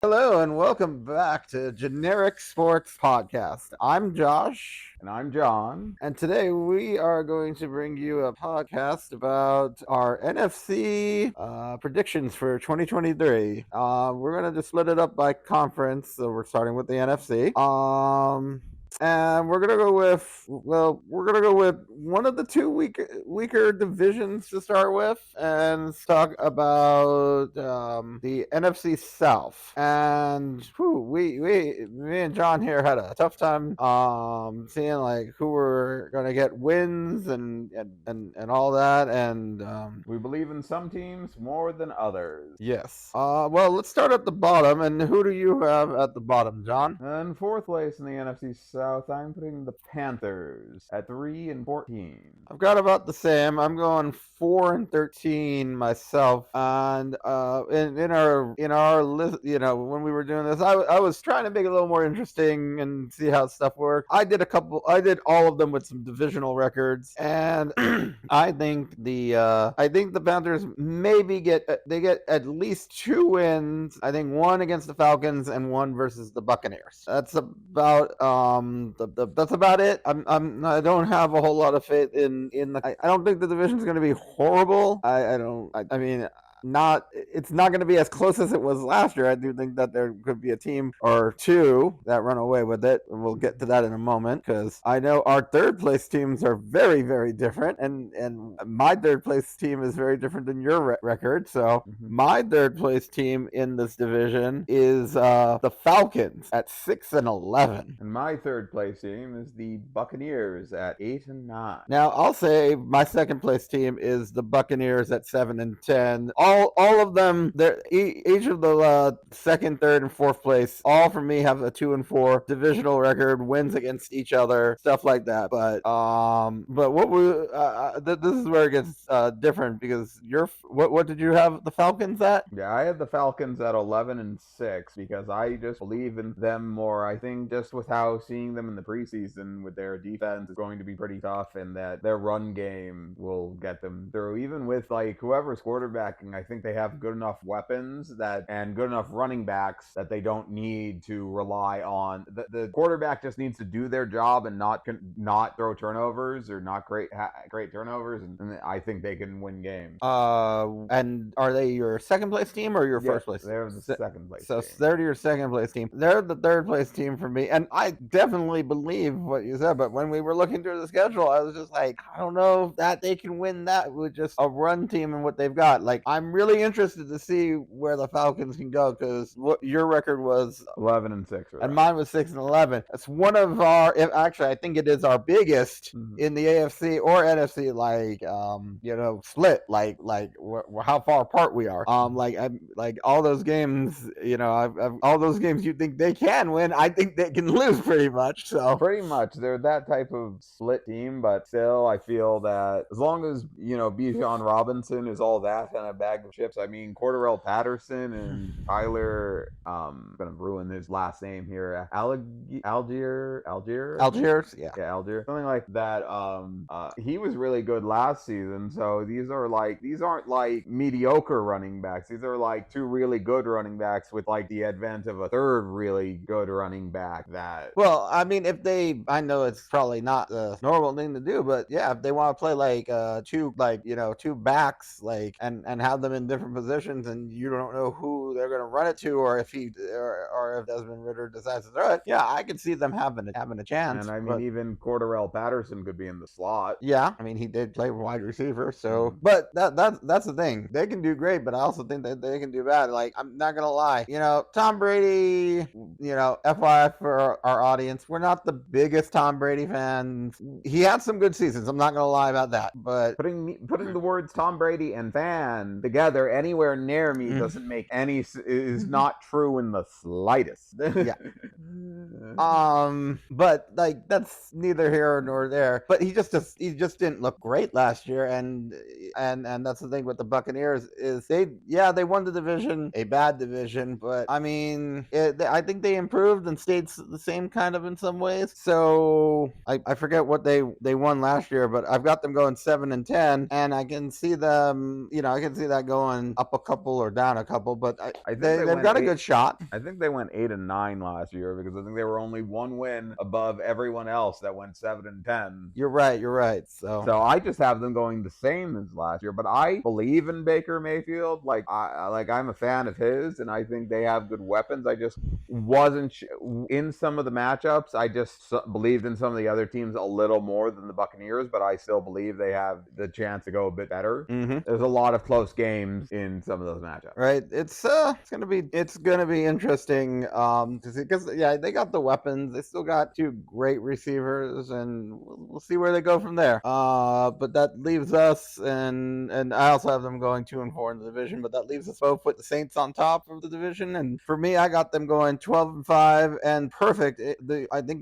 Hello and welcome back to Generic Sports Podcast. I'm Josh. And I'm John. And today we are going to bring you a podcast about our NFC predictions for 2023. We're going to just split it up by conference. So we're starting with the NFC. And we're gonna go with one of the two weaker divisions to start with, and let's talk about the NFC South. And me and John here had a tough time seeing like who were gonna get wins and all that. And we believe in some teams more than others. Yes. Well, let's start at the bottom. And who do you have at the bottom, John? In fourth place in the NFC South, I'm putting the Panthers at 3-14. I've got about the same. I'm going 4-13 myself. And in our list, when we were doing this, I was trying to make it a little more interesting and see how stuff worked. I did all of them with some divisional records, and I think the Panthers maybe get at least 2 wins. I think 1 against the Falcons and 1 versus the Buccaneers. That's about that's about it. I don't have a whole lot of faith in the. I don't think the division's going to be horrible. I mean, it's not going to be as close as it was last year. I do think that there could be a team or two that run away with it. We'll get to that in a moment, because I know our third place teams are very, very different, and my third place team is very different than your record. So my third place team in this division is the Falcons at 6-11, and my third place team is the Buccaneers at 8-9. Now I'll say my second place team is the Buccaneers at 7-10. All of them, each of the second, third, and fourth place, all for me have a 2-4 divisional record, wins against each other, stuff like that. But this is where it gets different, because what did you have the Falcons at? Yeah, I had the Falcons at 11-6 because I just believe in them more. I think just with how seeing them in the preseason with their defense is going to be pretty tough, and that their run game will get them through, even with like whoever's quarterbacking. I think they have good enough weapons and good enough running backs that they don't need to rely on. The quarterback just needs to do their job and not throw turnovers or not great turnovers, and I think they can win games. And are they your second place team or your first place? They're the second place. So team. They're your second place team. They're the third place team for me, and I definitely believe what you said. But when we were looking through the schedule, I was just like, I don't know that they can win that with just a run team and what they've got. Like, I'm really interested to see where the Falcons can go, because what your record was 11-6, right? And mine was 6-11. That's one of I think it is our biggest in the AFC or NFC, split, like how far apart we are. Like all those games, all those games you think they can win, I think they can lose pretty much. So pretty much they're that type of split team, but still I feel that as long as Bijan Robinson is all that kind of bag of chips. I mean, Cordarrelle Patterson and Tyler, I'm gonna ruin his last name here. Algier, yeah, Algier, something like that. He was really good last season. So these aren't like mediocre running backs. These are like 2 really good running backs with like the advent of a third really good running back. Well, I mean, I know it's probably not the normal thing to do, but yeah, if they want to play like 2 backs, like and have them in different positions, and you don't know who they're going to run it to, or if Desmond Ridder decides to throw it, yeah, I could see them having a chance. And I mean, even Cordarrelle Patterson could be in the slot. Yeah, I mean, he did play wide receiver, so but that's the thing. They can do great, but I also think that they can do bad. Like, I'm not gonna lie, Tom Brady, FYI for our audience, we're not the biggest Tom Brady fans. He had some good seasons, I'm not gonna lie about that, but putting the words Tom Brady and fan together anywhere near me doesn't make is not true in the slightest. Yeah. But like that's neither here nor there. But he just didn't look great last year, and that's the thing with the Buccaneers is they won the division, a bad division, but I mean I think they improved and stayed the same kind of in some ways. So I forget what they won last year, but I've got them going 7-10, and I can see them. I can see that going up a couple or down a couple, but I think they've got a good shot. I think they went 8-9 last year because I think they were only one win above everyone else that went 7-10. You're right. So I just have them going the same as last year, but I believe in Baker Mayfield. I'm a fan of his, and I think they have good weapons. I just wasn't in some of the matchups. I just believed in some of the other teams a little more than the Buccaneers, but I still believe they have the chance to go a bit better. Mm-hmm. There's a lot of close games in some of those matchups. Right. It's gonna be interesting to see because they got the weapons. They still got two great receivers, and we'll see where they go from there. But that leaves us, and I also have them going 2-4 in the division. But that leaves us both with the Saints on top of the division. And for me, I got them going 12-5 and perfect. I think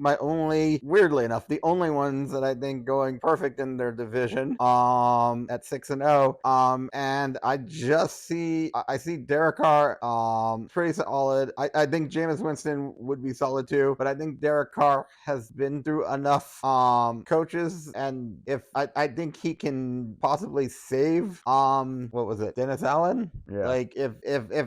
weirdly enough, the only ones that I think going perfect in their division at 6-0. And I see Derek Carr pretty solid. I think Jameis Winston would be solid too, but I think Derek Carr has been through enough coaches, and if I think he can possibly save what was it, Dennis Allen? Yeah. Like if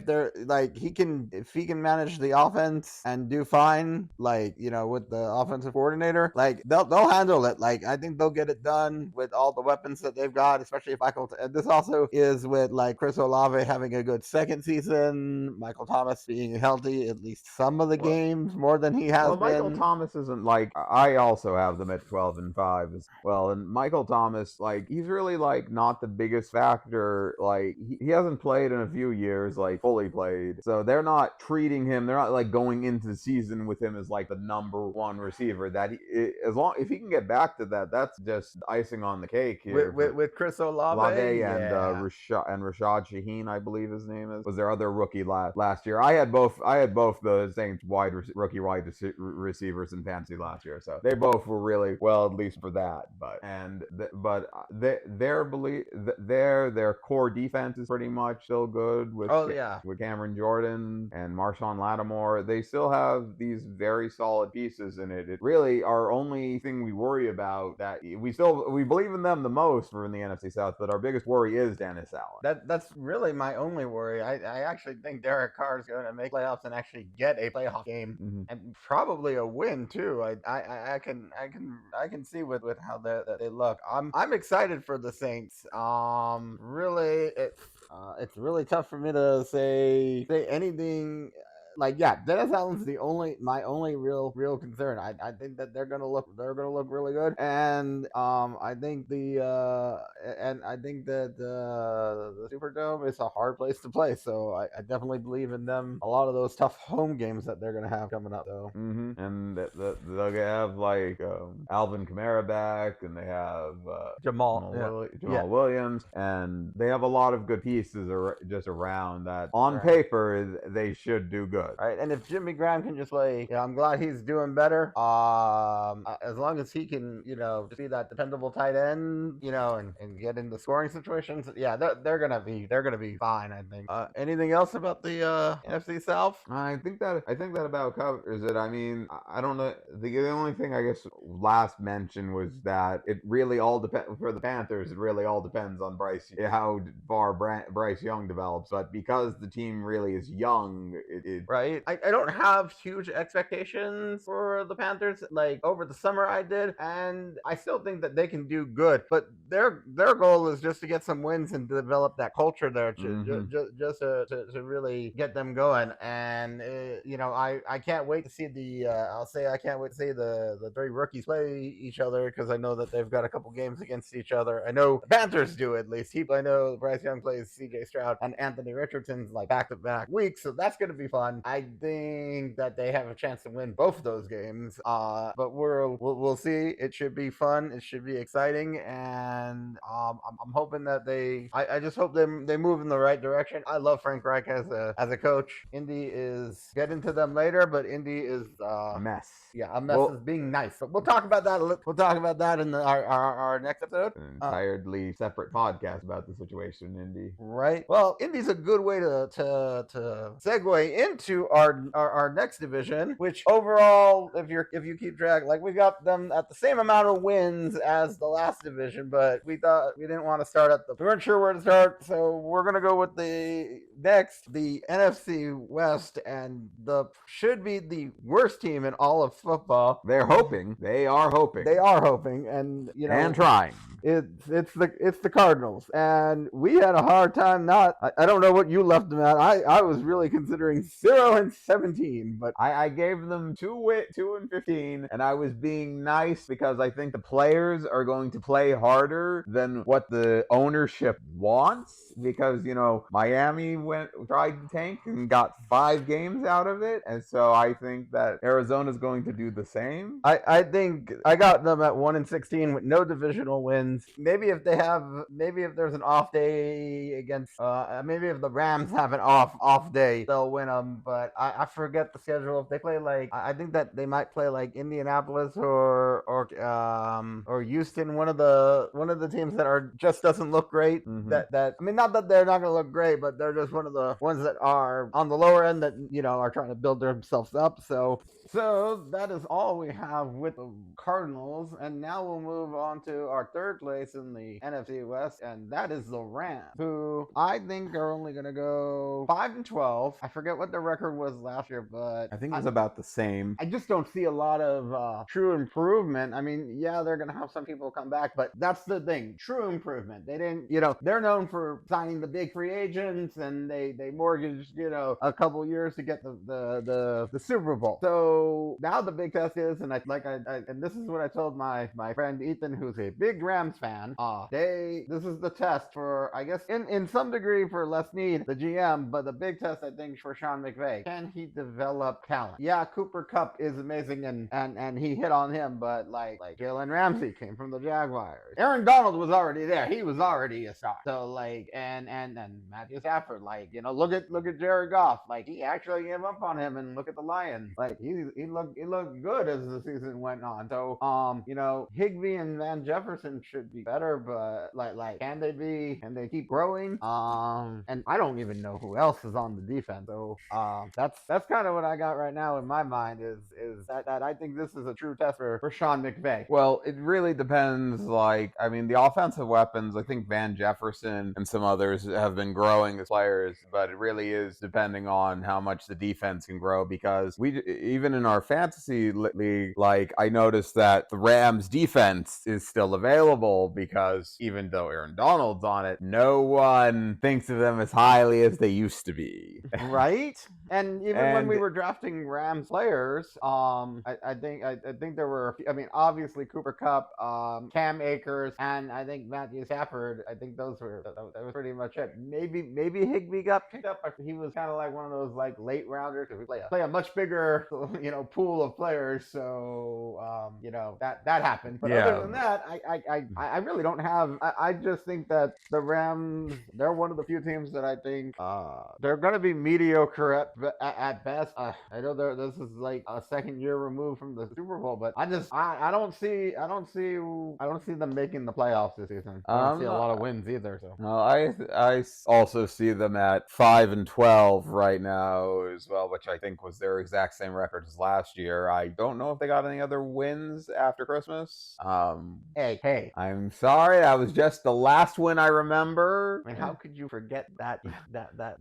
they're like if he can manage the offense and do fine, like with the offensive coordinator, like they'll handle it. Like I think they'll get it done with all the weapons that they've got, especially if Michael. This also is with like Chris Olave having a good second season, Michael Thomas being healthy at least some of the games more than he has been. Michael Thomas isn't like I also have them at 12-5 as well, and Michael Thomas, like, he's really like not the biggest factor. Like he hasn't played in a few years, like fully played, so they're not like going into the season with him as like the number one receiver. That if he can get back to that, that's just icing on the cake here with Chris Olave and Rashad Shaheen, I believe his name was their other rookie last year. I had both the Saints rookie wide receivers in fantasy last year, so they both were really well, at least for that. Their core defense is pretty much still good with Cameron Jordan and Marshawn Lattimore. They still have these very solid pieces in it. It really, our only thing we worry about, that we believe in them the most for in the NFC South, but our biggest worry is Dennis Allen. That's really my only worry. I actually think Derek Carr is going to make playoffs and actually get a playoff game, and probably a win too. I can see with how they look. I'm excited for the Saints. Really, it's really tough for me to say anything. Dennis Allen's my only real concern. I think that they're gonna look really good, and I think the Superdome is a hard place to play. So I definitely believe in them. A lot of those tough home games that they're gonna have coming up, though. And they'll have like Alvin Kamara back, and they have Jamal Williams, and they have a lot of good pieces just around that. On paper, they should do good. Right, and if Jimmy Graham can just play, I'm glad he's doing better. As long as he can, be that dependable tight end, and get into scoring situations, they're gonna be fine. I think. Anything else about the NFC South? I think that about covers it. I mean, I don't know. The only thing I guess last mention was that it really all depends for the Panthers. It really all depends on how far Bryce Young develops. But because the team really is young, right. I don't have huge expectations for the Panthers. Like over the summer I did, and I still think that they can do good. But their goal is just to get some wins and develop that culture there, just to really get them going. And I can't wait to see I can't wait to see the three rookies play each other, because I know that they've got a couple games against each other. I know the Panthers do at least. I know Bryce Young plays C.J. Stroud and Anthony Richardson's like back-to-back weeks, so that's going to be fun. I think that they have a chance to win both of those games. But we'll see. It should be fun. It should be exciting, and I'm hoping that I just hope they move in the right direction. I love Frank Reich as a coach. Indy is get into them later, but Indy is a mess. Yeah, a mess is being nice. But we'll talk about that. We'll talk about that in our next episode. An entirely separate podcast about the situation in Indy. Right. Well, Indy's a good way to segue into our next division, which overall, if you keep track, like we got them at the same amount of wins as the last division, but we thought we didn't want to start we weren't sure where to start, so we're gonna go with the NFC West, and should be the worst team in all of football. They're hoping. They are hoping. They are hoping, and and trying. It's the Cardinals, and we had a hard time. I don't know what you left them at. I was really considering 0-17, but I gave them 2-15, and I was being nice because I think the players are going to play harder than what the ownership wants. Because Miami tried to tank and got 5 games out of it, and so I think that Arizona's going to do the same. I think I got them at 1-16 with no divisional wins. Maybe if there's an off day against maybe if the Rams have an off day, they'll win them. But I forget the schedule. If they play I think that they might play like Indianapolis or Houston, one of the teams that just doesn't look great. Mm-hmm. That I mean, not that they're not going to look great, but they're just one of the ones that are on the lower end that are trying to build themselves up. So that is all we have with the Cardinals, and now we'll move on to our third place in the NFC West, and that is the Rams, who I think are only going to go 5-12. I forget what the record was last year, but I think it was about the same. I just don't see a lot of true improvement. I mean, yeah, they're going to have some people come back, but that's the thing, true improvement. They didn't, they're known for signing the big free agents, and they mortgaged, a couple years to get the Super Bowl. So now the big test is, and and this is what I told my friend Ethan, who's a big Rams fan. This is the test for, I guess, in some degree for Les Snead, the GM, but the big test I think for Sean McVay. Can he develop talent? Yeah, Cooper Kupp is amazing, and he hit on him, but like Jalen Ramsey came from the Jaguars. Aaron Donald was already there. He was already a star. So and Matthew Stafford, look at Jared Goff. He actually gave up on him, and look at the Lions. He looked good as the season went on. So Higbee and Van Jefferson should be better, but can they keep growing? And I don't even know who else is on the defense. So that's kind of what I got right now in my mind is that I think this is a true test for Sean McVay. Well, it really depends. The offensive weapons, I think Van Jefferson and some others have been growing as players, but it really is depending on how much the defense can grow, because even in our fantasy league, I noticed that the Rams defense is still available, because even though Aaron Donald's on it, no one thinks of them as highly as they used to be. Right? And even when we were drafting Rams players, I think there were, obviously Cooper Kupp, Cam Akers, and I think Matthew Stafford. I think that was pretty much it. Maybe Higbee got picked up. He was kind of like one of those late rounders, because we play a much bigger pool of players. So that happened. But other than that, I really don't have. I just think that the Rams, they're one of the few teams that I think they're going to be mediocre at best. I know this is a second year removed from the Super Bowl, but I don't see them making the playoffs this season. I don't see a lot of wins either. So no, I also see them at 5-12 right now as well, which I think was their exact same record as last year. I don't know if they got any other wins after Christmas. Hey, I'm sorry, that was just the last win I remember. How could you forget that?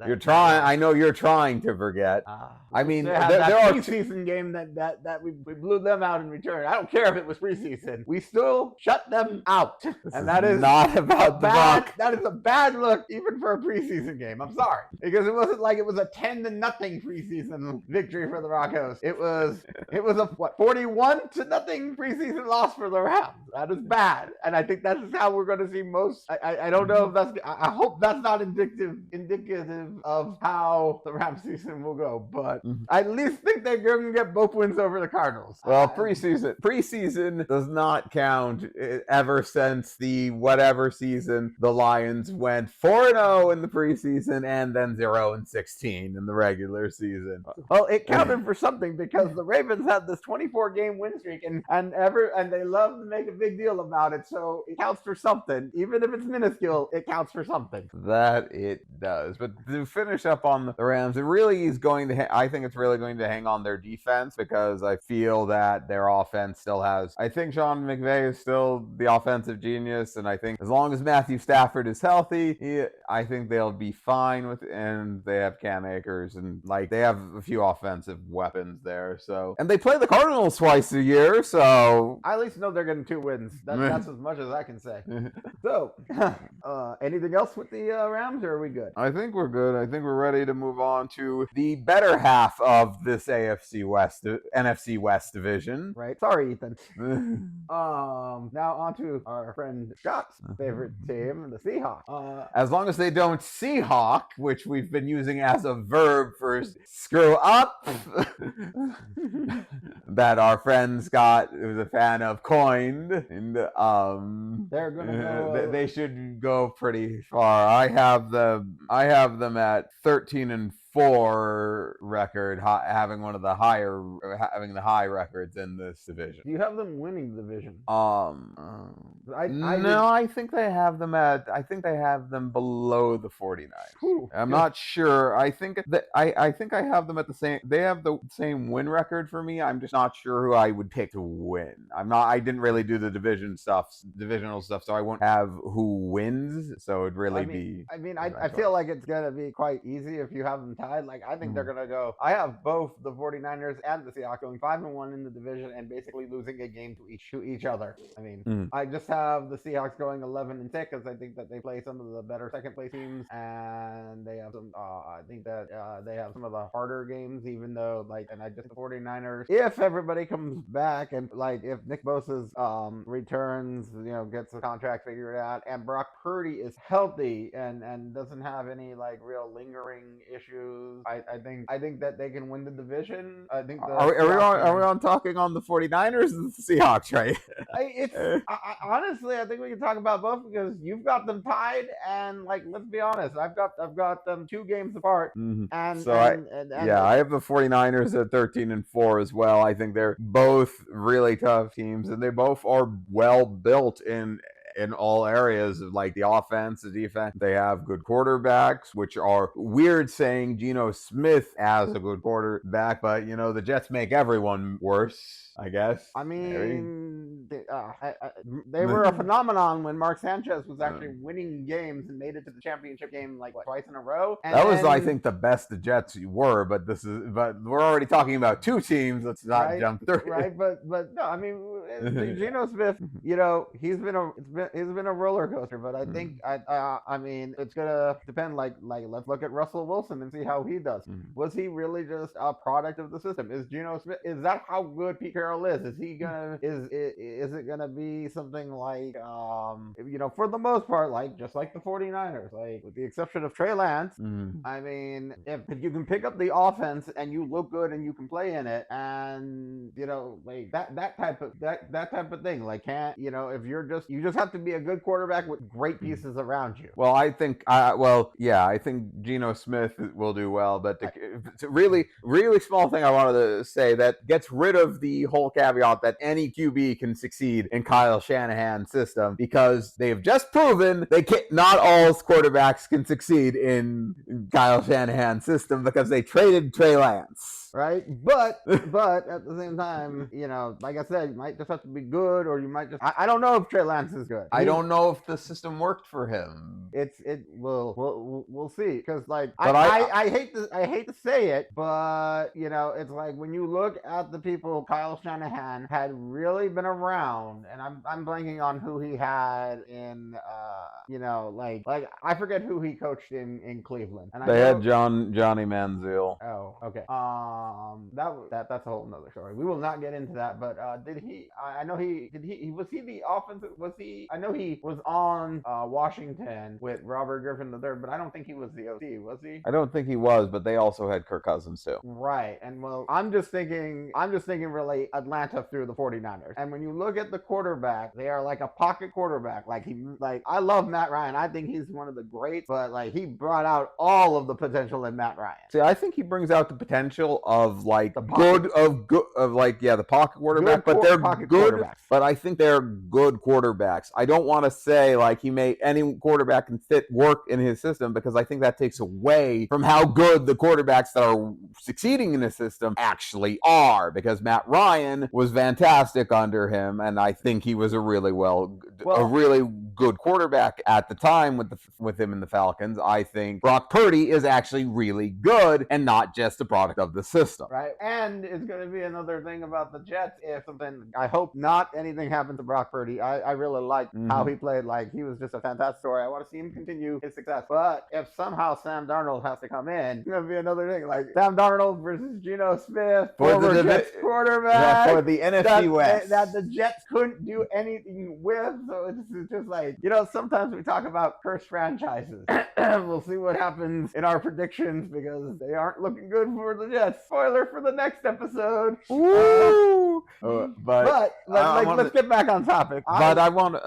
You're trying. I know you're trying to forget. There are preseason game that we blew them out in return. I don't care if it was preseason. We still shut them out, and that is not about the Buck. That is a bad look, even for a preseason game. I'm sorry, because it wasn't like it was a 10-0 preseason victory for the Broncos. It was a 41-0 preseason loss for the Rams. That is bad. and I think that's how we're going to see most. I don't know if that's. I hope that's not indicative of how the Rams season will go, but I at least think they're going to get both wins over the Cardinals. Well, preseason does not count ever since the whatever season the Lions went 4-0 in the preseason and then 0-16 in the regular season. Well, it counted for something because the Ravens had this 24-game win streak, and they love to make a big deal about it. So it counts for something, even if it's minuscule. It counts for something. That it does. But to finish up on the Rams, it really is going to. I think it's really going to hang on their defense because I feel that their offense still has. I think Sean McVay is still the offensive genius, and I think as long as Matthew Stafford is healthy, I think they'll be fine with. And they have Cam Akers, and like they have a few offensive weapons there. So, and they play the Cardinals twice a year, so I at least know they're getting 2 wins. That's as much as I can say. So, anything else with the Rams, or are we good? I think we're good. I think we're ready to move on to the better half of this NFC West division. Right. Sorry, Ethan. Now on to our friend Scott's favorite team, the Seahawks. As long as they don't Seahawk, which we've been using as a verb for screw up, that our friend Scott, who's a fan of, coined, and they're gonna go. They should go pretty far. I have them at 13-4 record, having the high records in this division. Do you have them winning the division? I think they have them below the 49ers. I'm not sure. I think I have them at the same. They have the same win record for me. I'm just not sure who I would pick to win. I didn't really do the divisional stuff, so I won't have who wins. So it'd really be. I feel like it's gonna be quite easy if you have them tied. Like I think they're gonna go. I have both the 49ers and the Seahawks going 5-1 in the division and basically losing a game to each other. I just have the Seahawks going 11-6 because I think that they play some of the better second place teams, and they have some. I think that they have some of the harder games, even though and I just the 49ers. If everybody comes back and if Nick Bosa's returns, gets the contract figured out, and Brock Purdy is healthy and doesn't have any real lingering issues, I think that they can win the division. I think. Are we on talking on the 49ers and the Seahawks, right? Honestly, I think we can talk about both because you've got them tied, and let's be honest, I've got them 2 games apart, and so I have the 49ers at 13-4 as well. I think they're both really tough teams, and they both are well built in all areas of the offense, the defense. They have good quarterbacks, which are weird saying Geno Smith as a good quarterback, but the Jets make everyone worse, I guess. They were a phenomenon when Mark Sanchez was actually winning games and made it to the championship game twice in a row. And that was, I think, the best the Jets were. But we're already talking about 2 teams. Let's not jump through. Right, but no, Geno Smith. He's been a roller coaster. But I think it's gonna depend. Let's look at Russell Wilson and see how he does. Was he really just a product of the system? Is Geno Smith? Is that how good Pete Carroll is? Is he gonna? Is it gonna be something for the most part, just like the 49ers, with the exception of Trey Lance? If you can pick up the offense and you look good and you can play in it, and that type of thing, if you just have to be a good quarterback with great pieces around you. Well, I think I think Geno Smith will do well, but it's a really small thing I wanted to say that gets rid of the whole caveat that any QB can succeed in Kyle Shanahan's system, because they've just proven not all quarterbacks can succeed in Kyle Shanahan's system because they traded Trey Lance. Right, but at the same time, like I said, you might just have to be good, or you might just. I don't know if Trey Lance is good. I don't know if the system worked for him. We'll see, because I hate to say it, but it's when you look at the people Kyle Shanahan had really been around, and I'm blanking on who he had in I forget who he coached in Cleveland. And they had Johnny Manziel. Oh, okay. that's a whole nother story. We will not get into that. But did he? I know he was he the offensive? Was he? I know he was on Washington with Robert Griffin III, but I don't think he was the OC. Was he? I don't think he was, but they also had Kirk Cousins too. Right. And well, I'm just thinking really Atlanta through the 49ers. And when you look at the quarterback, they are like a pocket quarterback. I love Matt Ryan. I think he's one of the greats, but like he brought out all of the potential in Matt Ryan. See, I think he brings out the potential of like the pocket quarterback, but they're good. But I think they're good quarterbacks. I don't want to say like he made any quarterback can fit work in his system, because I think that takes away from how good the quarterbacks that are succeeding in the system actually are, because Matt Ryan was fantastic under him, and I think he was a really good quarterback at the time with him in the Falcons. I think Brock Purdy is actually really good and not just a product of the system. Right. And it's going to be another thing about the Jets. I hope not anything happens to Brock Purdy. I really liked how he played. Like, he was just a fantastic story. I want to see him continue his success. But if somehow Sam Darnold has to come in, it's going to be another thing. Like Sam Darnold versus Geno Smith, former Jets quarterback, for the NFC West. That the Jets couldn't do anything with. So it's just like, sometimes we talk about cursed franchises. We'll see what happens in our predictions, because they aren't looking good for the Jets. Spoiler for the next episode. Woo! Let's get back on topic. I wanted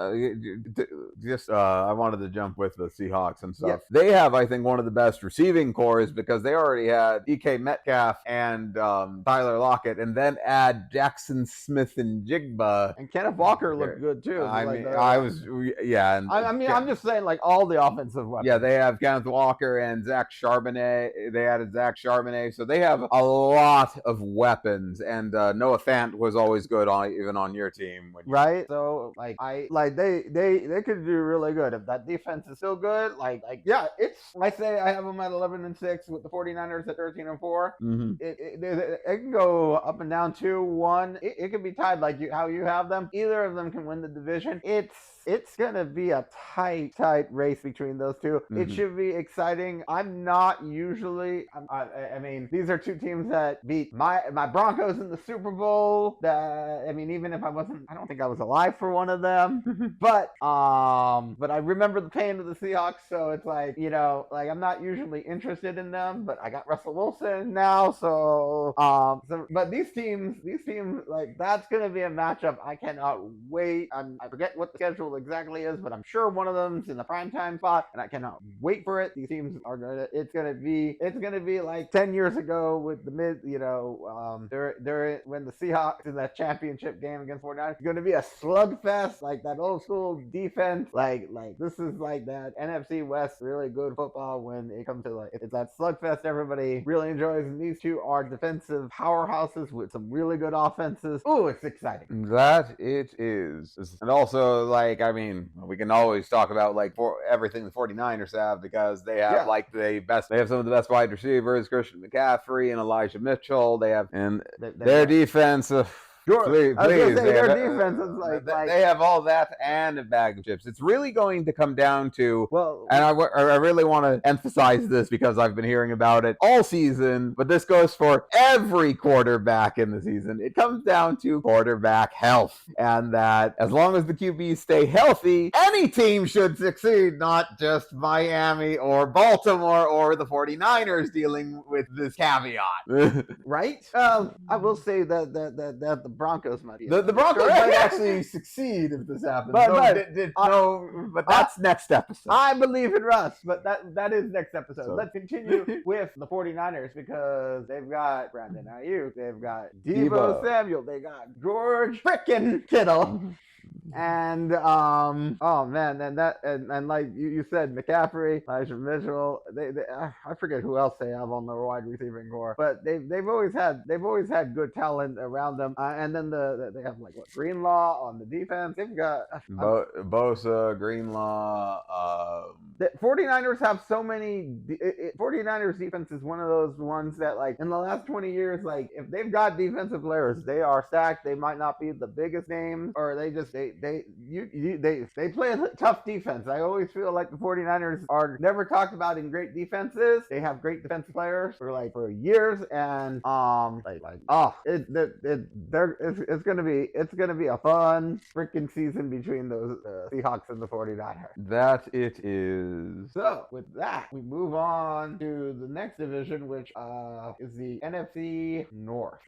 to jump with the Seahawks and stuff. Yes. They have, I think, one of the best receiving cores, because they already had DK Metcalf and Tyler Lockett, and then add Jackson Smith and Jigba. And Kenneth Walker looked good too. I'm just saying, like, all the offensive weapons. Yeah, they have Kenneth Walker and Zach Charbonnet. They added Zach Charbonnet, so they have a lot of weapons. And Noah Fant was always good even on your team, right? So they could do really good if that defense is still good. I say I have them at 11-6 with the 49ers at 13-4. Mm-hmm. It can go up and down 2-1. It could be tied like how you have them. Either of them can win the division. It's gonna be a tight race between those two. Mm-hmm. It should be exciting. I'm not usually. I mean, these are two teams that beat my Broncos in the Super Bowl. Even if I don't think I was alive for one of them. But I remember the pain of the Seahawks. So it's like, I'm not usually interested in them. But I got Russell Wilson now. But these teams, like, that's gonna be a matchup I cannot wait. I forget what the schedule exactly is, but I'm sure one of them's in the primetime spot, and I cannot wait for it. These teams are it's gonna be like 10 years ago with the they're when the Seahawks in that championship game against 49ers. It's gonna be a slugfest, like that old school defense. Like this is like that NFC West really good football when it comes to it's that slugfest everybody really enjoys, and these two are defensive powerhouses with some really good offenses. Ooh, it's exciting. That it is. And also, we can always talk about everything the 49ers have, because they have they have some of the best wide receivers, Christian McCaffrey and Elijah Mitchell. They have their defense. Sure. Please, their defense is they have all that and a bag of chips. It's really going to come down to, and I really want to emphasize this because I've been hearing about it all season, but this goes for every quarterback in the season. It comes down to quarterback health, and that as long as the QBs stay healthy, any team should succeed, not just Miami or Baltimore or the 49ers dealing with this caveat. Right? I will say that the Broncos might be. The Broncos might actually succeed if this happens. But that's next episode. I believe in Russ, but that is next episode. So. Let's continue with the 49ers, because they've got Brandon Ayuk, they've got Deebo Samuel, they got George frickin' Kittle. And and like you said, McCaffrey, Elijah Mitchell, I forget who else they have on their wide receiving core, but they've always had good talent around them. And then they have Greenlaw on the defense. They've got Bosa, Greenlaw. The 49ers have so many. 49ers defense is one of those ones that in the last 20 years, if they've got defensive players, they are stacked. They might not be the biggest names, or they they play a tough defense. I always feel like the 49ers are never talked about in great defenses. They have great defensive players for years, and it's gonna be a fun freaking season between those Seahawks and the 49ers. That it is. So with that, we move on to the next division, which is the NFC North.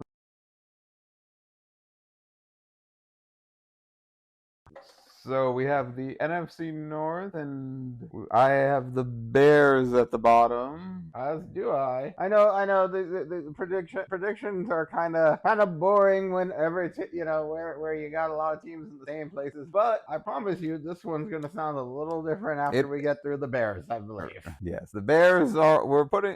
So we have the NFC North, and I have the Bears at the bottom. As do I. I know. The predictions are kind of boring whenever it's where you got a lot of teams in the same places. But I promise you, this one's gonna sound a little different after we get through the Bears, I believe. Yes, the Bears are.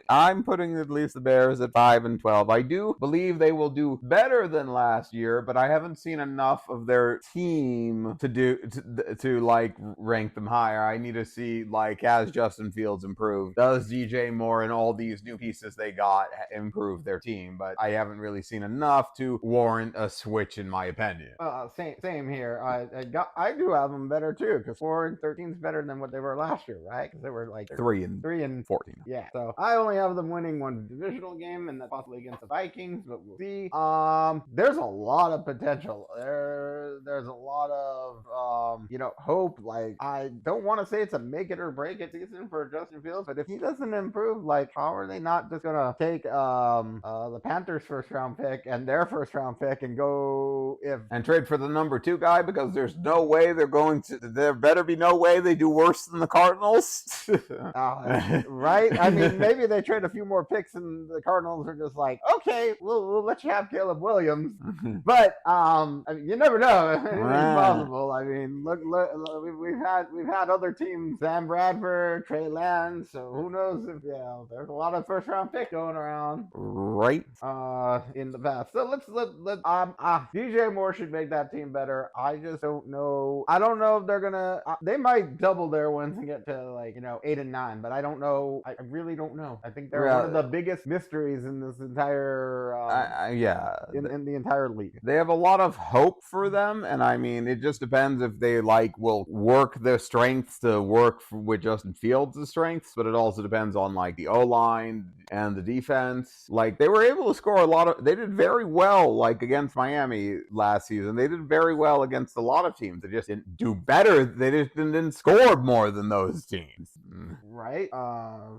I'm putting at least the Bears at 5-12. I do believe they will do better than last year, but I haven't seen enough of their team to like rank them higher. I need to see, like, has Justin Fields improved? Does DJ Moore and all these new pieces they got improve their team? But I haven't really seen enough to warrant a switch, in my opinion. Same here. I do have them better too, because 4-13 is better than what they were last year, right? Because they were like 3-14. Yeah. So I only have them winning one divisional game, and that's possibly against the Vikings, but we'll see. There's a lot of potential. There's a lot of hope. Like, I don't want to say it's a make it or break it season for Justin Fields, but if he doesn't improve, like, how are they not just gonna take the Panthers' first round pick and their first round pick and trade for the number 2 guy? Because there's no way there better be no way they do worse than the Cardinals. Right? I mean, maybe they trade a few more picks and the Cardinals are just like, okay, we'll let you have Caleb Williams. But I mean, you never know. Anything's possible. I mean, look, we've had other teams, Sam Bradford, Trey Lance, so who knows if there's a lot of first round pick going around. Right. In the past. So let's DJ Moore should make that team better. I just don't know. I don't know if they're gonna they might double their wins and get to 8-9, but I don't know. I really don't know. I think they're one of the biggest mysteries in this entire in the entire league. They have a lot of hope for them, and I mean, it just depends if they will work their strengths to work with Justin Fields' strengths, but it also depends on the O-line and the defense. Like, they were able to score they did very well against Miami last season. They did very well against a lot of teams. They just didn't do better. They just didn't score more than those teams. Right.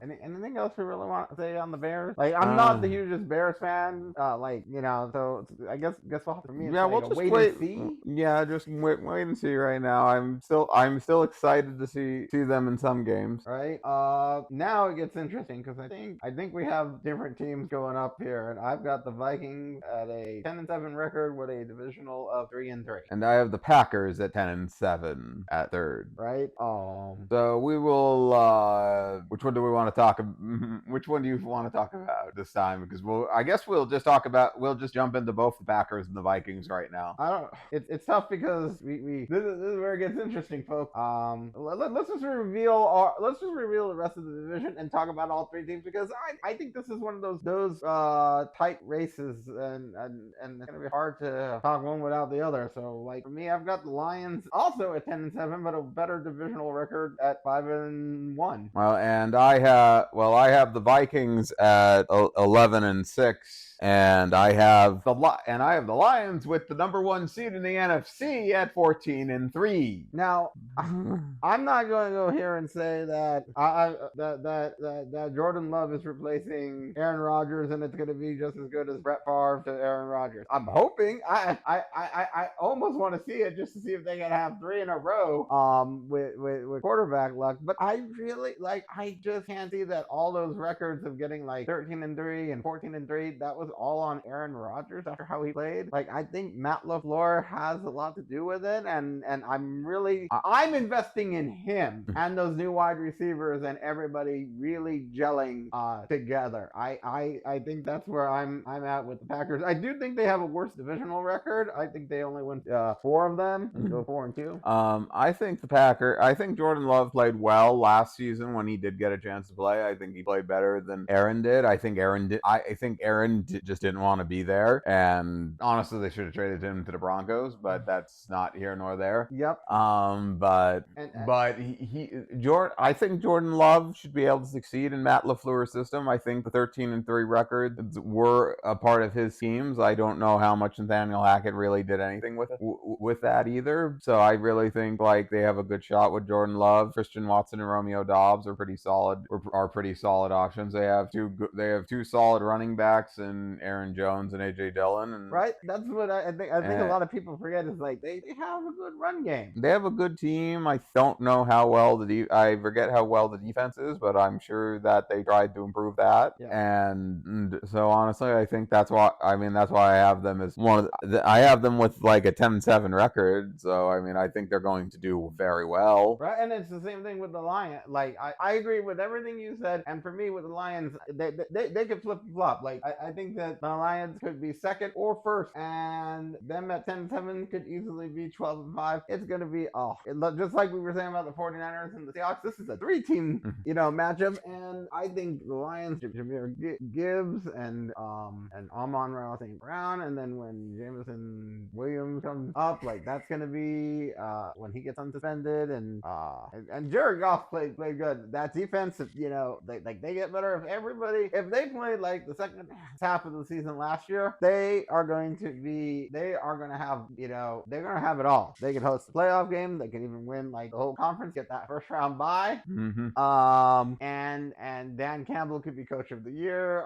Anything else we really want to say on the Bears? I'm not the hugest Bears fan. So I guess we'll have to we'll just wait and see. Yeah, just wait and see right now. I'm still excited to see them in some games. Right. Now it gets interesting because I think we have different teams going up here, and I've got the Vikings at a 10-7 record with a divisional of 3-3. And I have the Packers at 10-7 at third. Right. So we will. Which one do we want to talk about? Which one do you want to talk about this time? Because I guess we'll just jump into both the Packers and the Vikings right now. It's tough because this is where it gets interesting, folks. Let's just reveal the rest of the division and talk about all three teams, because I think this is one of those tight races, and it's gonna be hard to talk one without the other. So for me, I've got the Lions also at 10-7, but a better divisional record at 5-1. Well, and I have the Vikings at 11-6. And I have the Lions with the number 1 seed in the NFC at 14-3. Now, I'm not going to go here and say that that Jordan Love is replacing Aaron Rodgers and it's going to be just as good as Brett Favre to Aaron Rodgers. I'm hoping. I almost want to see it just to see if they can have 3 in a row with quarterback luck. But I really I just can't see that all those records of getting 13-3 and 14-3, that was all on Aaron Rodgers after how he played. I think Matt LaFleur has a lot to do with it, and I'm investing in him and those new wide receivers and everybody really gelling together. I think that's where I'm at with the Packers. I do think they have a worse divisional record. I think they only win 4 of them and go 4-2. I think Jordan Love played well last season when he did get a chance to play. I think he played better than Aaron did. I think Aaron did just didn't want to be there. And honestly, they should have traded him to the Broncos, but that's not here nor there. Yep. But Jordan, I think Jordan Love should be able to succeed in Matt LaFleur's system. I think the 13-3 records were a part of his schemes. I don't know how much Nathaniel Hackett really did anything with that either. So I really think like they have a good shot with Jordan Love. Christian Watson and Romeo Doubs are pretty solid options. They have two solid running backs in Aaron Jones and AJ Dillon. And right, that's what I think. I think a lot of people forget is like they have a good run game. They have a good team. I don't know how well I forget how well the defense is, but I'm sure that they tried to improve that. Yeah. And so honestly, I think that's why I have them as I have them with like a 10-7 record. So I mean, I think they're going to do very well. Right, and it's the same thing with the Lions. Like I agree with everything you said, and for me with the Lions, they could flip flop. Like I think that the Lions could be second or first, and them at 10-7 could easily be 12-5. It's gonna be just like we were saying about the 49ers and the Seahawks. This is a 3-team matchup, and I think the Lions, Jahmyr Gibbs and Amon-Ra St. Brown, and then when Jameson Williams comes up, like that's gonna be when he gets unsuspended, and Jared Goff played good. That defense, they get better if they played like the second half of the season last year, they're going to have it all. They can host a playoff game. They can even win like the whole conference, get that first round bye. And Dan Campbell could be coach of the year.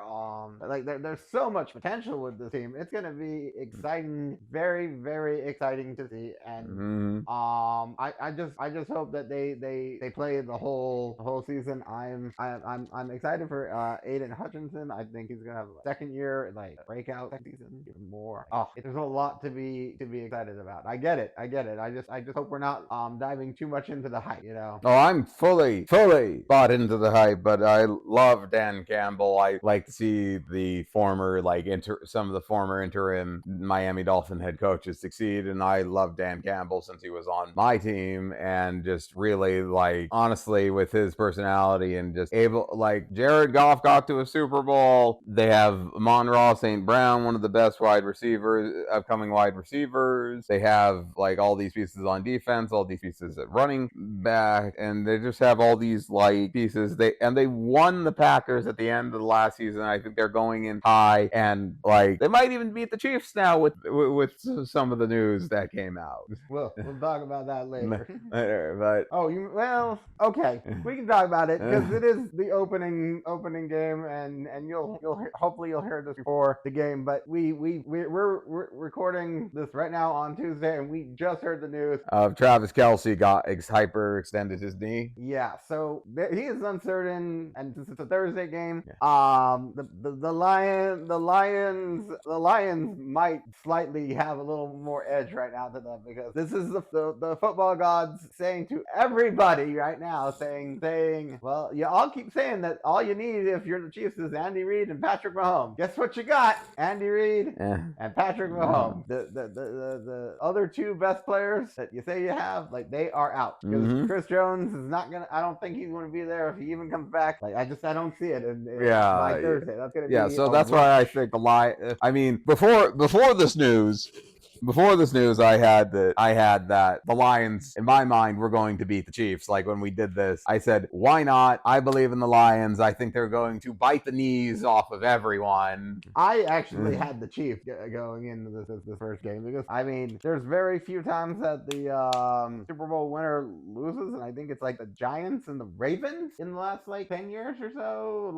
There's so much potential with this team. It's going to be exciting, very, very exciting to see. And I just hope that they play the whole season. I'm excited for Aiden Hutchinson. I think he's gonna have a second year, like breakout season, even more. There's a lot to be excited about. I get it. I just hope we're not diving too much into the hype. I'm fully bought into the hype, but I love Dan Campbell. I like to see the former some of the former interim Miami Dolphin head coaches succeed, and I love Dan Campbell since he was on my team, and just really honestly with his personality and just Jared Goff got to a Super Bowl. They have Amon-Ra St. Brown, one of the best upcoming wide receivers. They have all these pieces on defense, all these pieces at running back, and they just have all these pieces. They won the Packers at the end of the last season. I think they're going in high, and they might even beat the Chiefs now with some of the news that came out. We'll talk about that later. But okay, we can talk about it because it is the opening game, and you'll hopefully hear this before the game. But we're recording this right now on Tuesday, and we just heard the news of Travis Kelce got hyperextended his knee. Yeah, so he is uncertain, and since it's a Thursday game, the Lions might slightly have a little more edge right now to them, because this is the football gods saying to everybody right now, saying, well, you all keep saying that all you need if you're the Chiefs is Andy Reid and Patrick Mahomes. Guess what you got? Andy Reid and Patrick Mahomes. The other two best players that you say you have, they are out. Because Chris Jones is not gonna. I don't think he's going to be there if he even comes back. I don't see it. By Thursday, that's gonna be. So that's why I think before this news. Before this news, I had that the Lions, in my mind, were going to beat the Chiefs. When we did this, I said, why not? I believe in the Lions. I think they're going to bite the knees off of everyone. I actually had the Chiefs going into this first game, because, there's very few times that the Super Bowl winner loses, and I think it's the Giants and the Ravens in the last 10 years or so,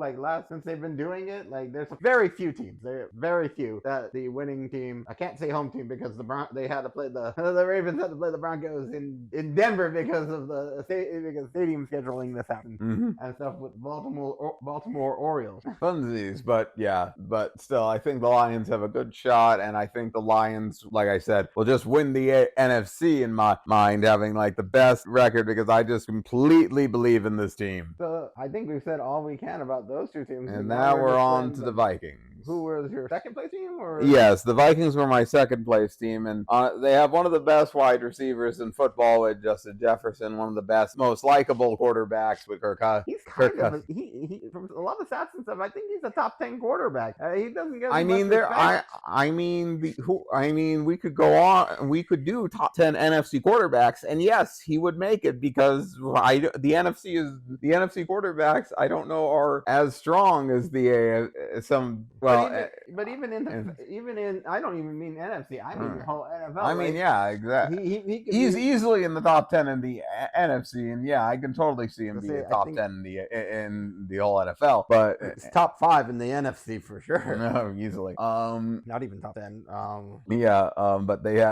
since they've been doing it. There's very few teams. There are very few that the winning team, I can't say home team because they had to play the Ravens had to play the Broncos in Denver because of stadium scheduling this happened and stuff with Baltimore Orioles. Funsies, but still, I think the Lions have a good shot, and I think the Lions, like I said, will just win the NFC in my mind, having the best record, because I just completely believe in this team. So I think we've said all we can about those two teams, and now we're on to the Vikings. who was your second place team? Or yes, the Vikings were my second place team, and they have one of the best wide receivers in football with Justin Jefferson, one of the best, most likable quarterbacks with Kirk Cousins. He's kind of he from a lot of stats and stuff. I think he's a top 10 quarterback. He doesn't get. I mean, we could go on. We could do top 10 NFC quarterbacks, and yes, he would make it because the NFC quarterbacks. I don't know are as strong as the some. Well, but even in I don't even mean NFC. I mean the whole NFL. I mean, yeah, exactly. He's easily in the top 10 in the NFC, and yeah, I can totally see him being top 10 in the whole NFL. But it's top 5 in the NFC for sure. No, easily. Not even top 10. But they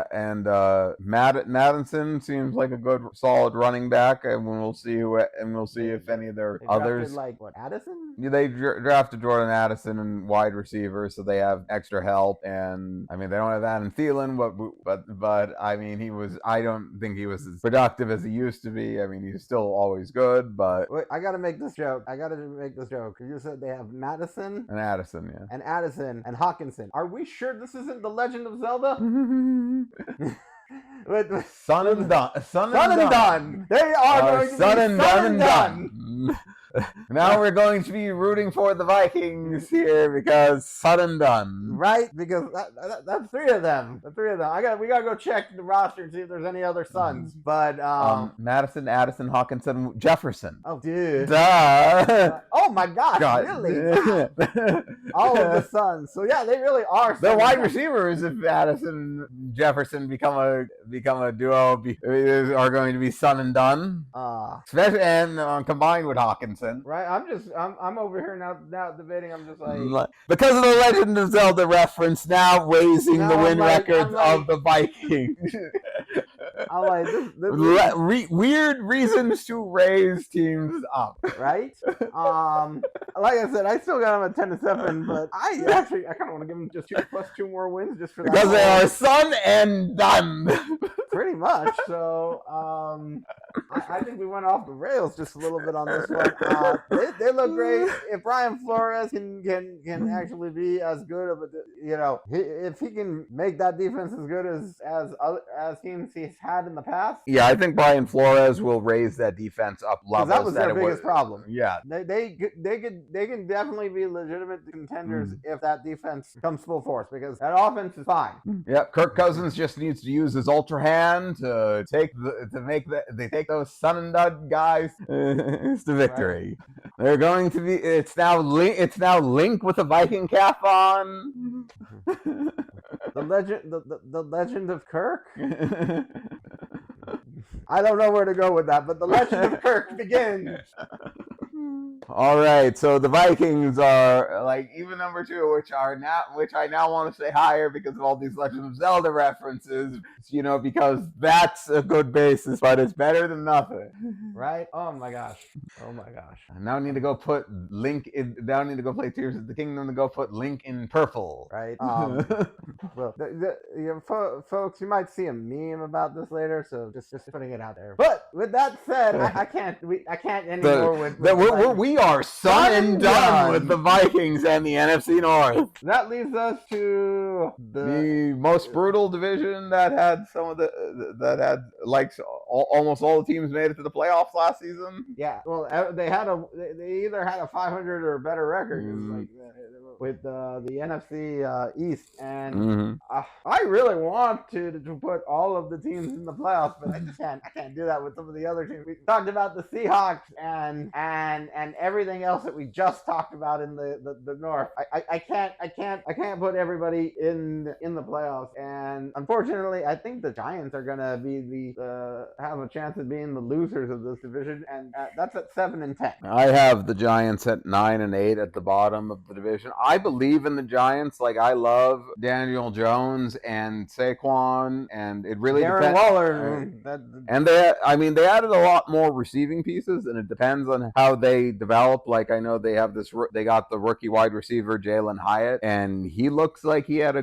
Madison seems like a good, solid running back, and we'll see if any of their others like Addison. They drafted Jordan Addison and wide receiver, so they have extra help. And I mean, they don't have Adam Thielen, but I mean, I don't think he was as productive as he used to be. I mean, he's still always good, but wait, I gotta make this joke. You said they have Madison and Addison, yeah, and Addison and Hawkinson. Are we sure this isn't the Legend of Zelda? Son and done. They are going to be son and done. Now we're going to be rooting for the Vikings here because son and done. Right? Because that's 3 of them. We gotta go check the roster and see if there's any other sons. But Madison, Addison, Hawkinson, Jefferson. Oh, dude. Duh. Oh my gosh, really? All of the sons. So yeah, they really are. The wide receivers, if Addison and Jefferson become a duo, are going to be son and done. Especially and combined with Hawkinson. Right, I'm over here now debating. I'm just like, because of the Legend of Zelda reference, now raising the win record of the Vikings. I'm like, this weird reasons to raise teams up, right? Like I said, I still got them at 10-7, but I kind of want to give them just 2 more wins just for that. Because they are son and done. Pretty much. So I think we went off the rails just a little bit on this one. They look great. If Brian Flores can actually be as good of if he can make that defense as good as teams he's had in the past. Yeah, I think Brian Flores will raise that defense up levels. That was their biggest problem. Yeah, they can definitely be legitimate contenders if that defense comes full force, because that offense is fine. Yeah, Kirk Cousins just needs to use his ultra hand to take those son and dud guys to victory. Right. They're going to be. It's now Link with a Viking cap on. The legend of Kirk. I don't know where to go with that, but the legend of Kirk begins. All right, so the Vikings are like even number 2, which I now want to say higher because of all these Legend of Zelda references, because that's a good basis, but it's better than nothing. Right? Oh my gosh. I now need to go put Link in. Now I need to go play Tears of the Kingdom to go put Link in purple. Right. Well, folks, you might see a meme about this later, so just putting it out there. But with that said, I can't anymore we are son and done with the Vikings and the NFC North. That leads us to the most brutal division that had almost all the teams made it to the playoffs last season. Yeah, well, they either had a 500 or better record with the NFC East, and I really want to put all of the teams in the playoffs, but I can't do that with some of the other teams. We talked about the Seahawks and everything else that we just talked about in the North. I can't put everybody in the playoffs, and unfortunately, I think the Giants are gonna be have a chance of being the losers of this division, and that's at 7 and 10. I have the Giants at 9 and 8 at the bottom of the division. I believe in the Giants. Like, I love Daniel Jones and Saquon, and it really Darren Waller. And they added a lot more receiving pieces, and it depends on how they develop. Like, I know they got the rookie wide receiver Jalen Hyatt, and he looks like he had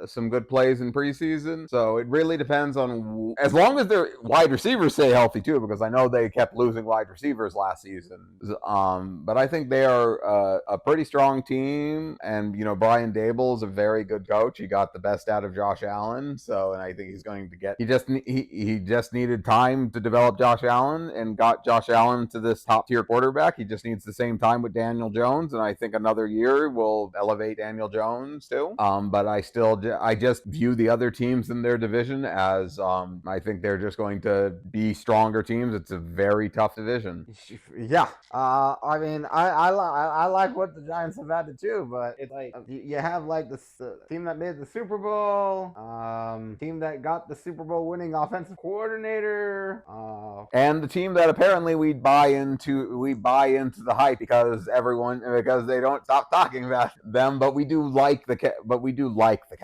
some good plays in preseason. So it really depends on, as long as their wide wide receivers stay healthy too, because I know they kept losing wide receivers last season. But I think they are a pretty strong team, and Brian Daboll's a very good coach. He got the best out of Josh Allen, and I think he's going to get. He just needed time to develop Josh Allen, and got Josh Allen to this top tier quarterback. He just needs the same time with Daniel Jones, and I think another year will elevate Daniel Jones too. But I just view the other teams in their division as I think they're just going to be stronger teams. It's a very tough division. Yeah. I mean, I like what the Giants have added too, but it's like you have like this team that made the Super Bowl, team that got the Super Bowl winning offensive coordinator, and the team that apparently we buy into the hype because they don't stop talking about them, but we do like the Cowboys. We like the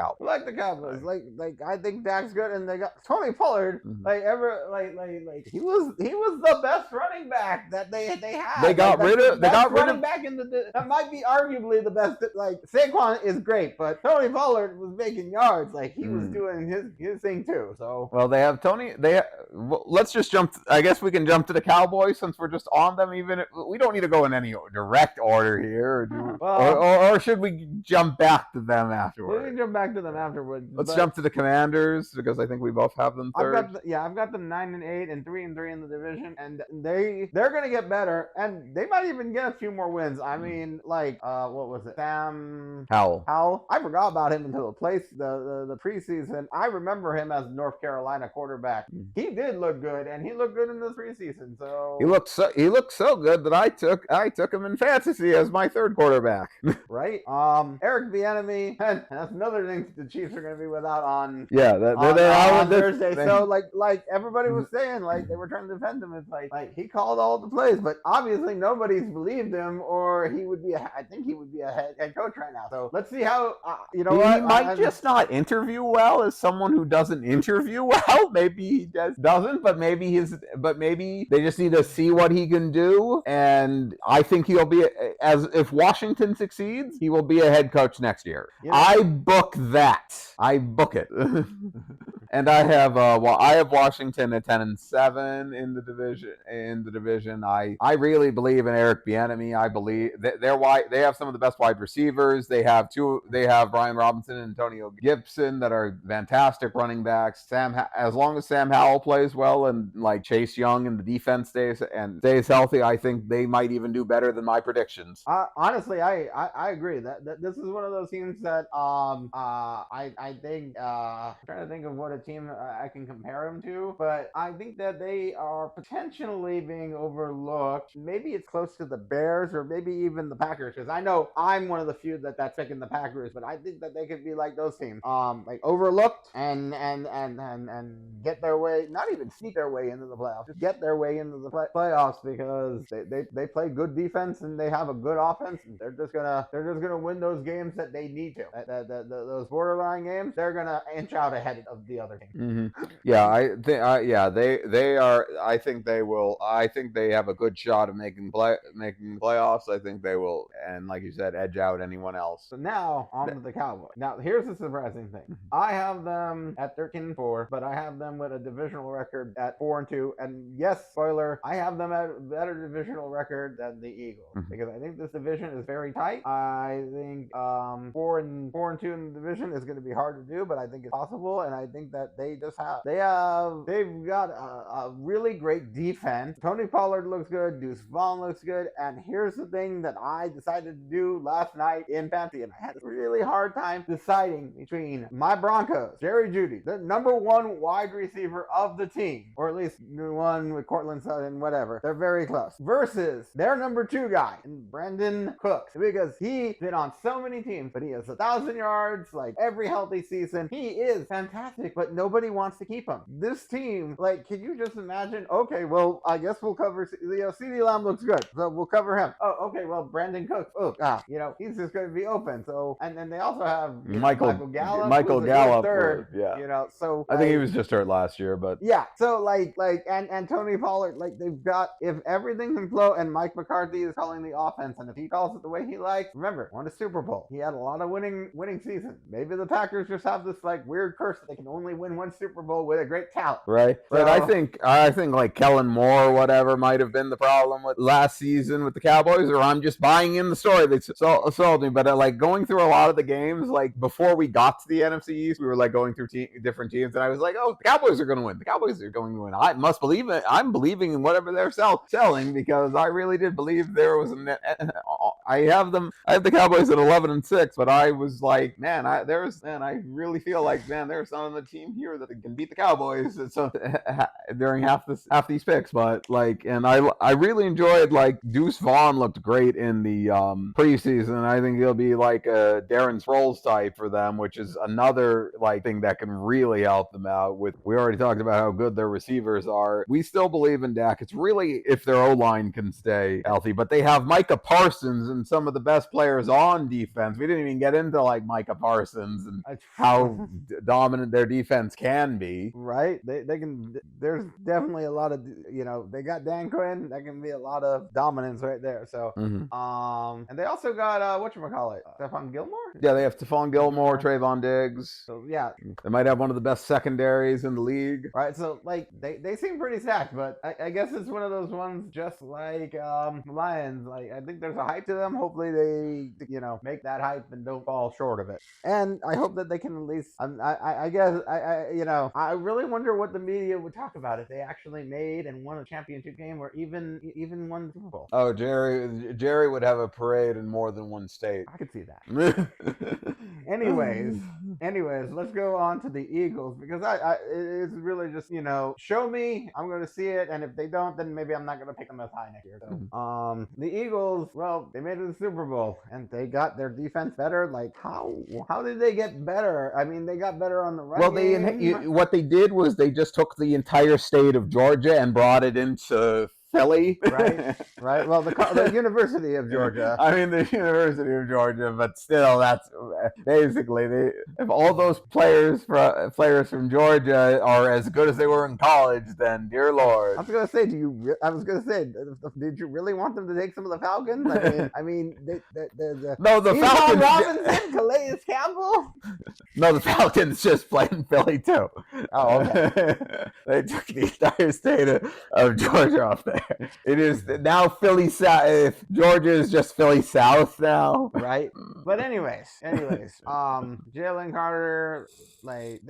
Cowboys. Like I think Dak's good, and they got Tony Pollard. He was the best running back that they had. That might be arguably the best. Like Saquon is great, but Tony Pollard was making yards. Like he was doing his thing too. So they have Tony. Let's just jump. I guess we can jump to the Cowboys since we're just on them. Even if, we don't need to go in any direct order here, or should we jump back to them afterwards? We can jump back to them afterwards. Let's jump to the Commanders because I think we both have them third. I've got them 9-8 and 3-3 in the division, and they're gonna get better, and they might even get a few more wins. I mean, what was it? Sam Howell. I forgot about him until the preseason. I remember him as North Carolina quarterback. He did look good, and he looked good in the preseason. So he looked so good that I took him in fantasy as my third quarterback. Right. Eric Bieniemy, and that's another thing the Chiefs are going to be without on Thursday. So like everybody was saying, like they were trying to defend him. It's like he called all the plays, but obviously nobody's believed him, or I think he would be a head coach right now. So let's see how he might just not interview well as someone who doesn't interview well. Maybe he doesn't, but maybe they just need to see what he can do. And I think he'll be if Washington succeeds, he will be a head coach next year. Yeah. I book it. And I have Washington at 10-7 in the division. I really believe in Eric Bieniemy. I believe they have some of the best wide receivers. They have Brian Robinson and Antonio Gibson that are fantastic running backs. As long as Sam Howell plays well and like Chase Young and the defense stays healthy, I think they might even do better than my predictions. Honestly, I agree that this is one of those teams that I think I'm trying to think of what a team I can compare them to, but I think that they are potentially being overlooked. Maybe it's close to the Bears or maybe even the Packers, because I know I'm one of the few that's picking the Packers, but I think that they could be like those teams, like overlooked and get their way, not even sneak their way into the playoffs, just get their way into the playoffs because they play good defense and they have a good offense, and they're just gonna win those games that they need to. Those borderline games, they're gonna inch out ahead of the other team. Mm-hmm. Yeah, they are. I think they will. I think they have a good shot of making playoffs. I think they will, and like you said, edge out anyone else. So now on to the Cowboys. Now here's the surprising thing. I have them at 13-4, but I have them with a divisional record at 4-2. And yes, spoiler, I have them at a better divisional record than the Eagles because I think this division is very tight. I think 4-2 in the division is going to be hard to do, but I think it's possible, and I think that they've got a really great defense. Tony Pollard looks good. Deuce Vaughn looks good. And here's the thing that I decided to do last night in fantasy, and I had a really hard time deciding between my Broncos, Jerry Jeudy, the number one wide receiver of the team, or at least the one with Cortland Sutton, whatever. They're very close. Versus their number 2 guy, Brandon Cooks, because he's been on so many teams, but he has 1,000 yards like every healthy season. He is fantastic, but nobody wants to keep him. This team, like, can you just imagine? Okay, well, I guess we'll cover. CeeDee Lamb looks good, so we'll cover him. Oh, okay, well, Brandon Cooks. He's just going to be open. So, and then they also have Michael Gallup, hurt. Yeah. You know, so I think he was just hurt last year, but yeah. So and Tony Pollard, like they've got, if everything can flow and Mike McCarthy is calling the offense, and if he calls it the way he likes, remember, won a Super Bowl. He had a lot of winning seasons. Maybe the Packers just have this like weird curse that they can only win one Super Bowl with a great talent. right. But So- I think like Kellen Moore or whatever might have been the problem with last season with the Cowboys, or I'm just buying in the story they sold me. But like going through a lot of the games, like before we got to the NFC East, we were like going through different teams, and I was like, oh, the Cowboys are going to win. The Cowboys are going to win. I must believe it. I'm believing in whatever they're selling, because I really did believe there was I have the Cowboys at 11-6, but I was like, man, I really feel like, man, there's some on the team here that can beat the Cowboys. So during half these picks, but like, and I really enjoyed, like, Deuce Vaughn looked great in the preseason. I think he'll be like a Darren Sproles type for them, which is another like thing that can really help them out. With, we already talked about how good their receivers are. We still believe in Dak. It's really if their O-line can stay healthy, but they have Micah Parsons and some of the best players on defense. We didn't even get into like Micah Parsons and how dominant their defense can be. Right? They can. There's definitely a lot of, you know, they got Dan Quinn. That can be a lot of dominance right there. So and they also got whatchamacallit, Stephon Gilmore. Yeah, they have Stephon Gilmore, Trayvon Diggs. So yeah, they might have one of the best secondaries in the league. Right. So like they seem pretty stacked, but I guess it's one of those ones just like Lions. Like I think there's a hype to them. Hopefully they, you know, make that hype and don't fall short of it. And I hope that they can at least. I guess you know, I really wonder what the media would talk about if they actually made and won a championship game, or even won the Super Bowl. Oh, Jerry would have a parade in more than one state. I could see that. Anyways, let's go on to the Eagles, because it's really just, you know, show me, I'm going to see it, and if they don't, then maybe I'm not going to pick them as high next year. So, the Eagles, well, they made it to the Super Bowl, and they got their defense better. Like, how did they get better? I mean, they got better on the run game. What they did was they just took the entire state of Georgia and brought it into Philly. Right. Well, the University of Georgia. I mean, the University of Georgia, but still, that's basically if all those players from Georgia are as good as they were in college, then dear Lord. I was gonna say, did you really want them to take some of the Falcons? I mean, no, the Falcons. Robinson, Calais Campbell. No, the Falcons just played in Philly too. Oh, okay. They took the entire state of Georgia off there. It is now Philly South. Georgia is just Philly South now, right? But anyways, Jalen Carter, like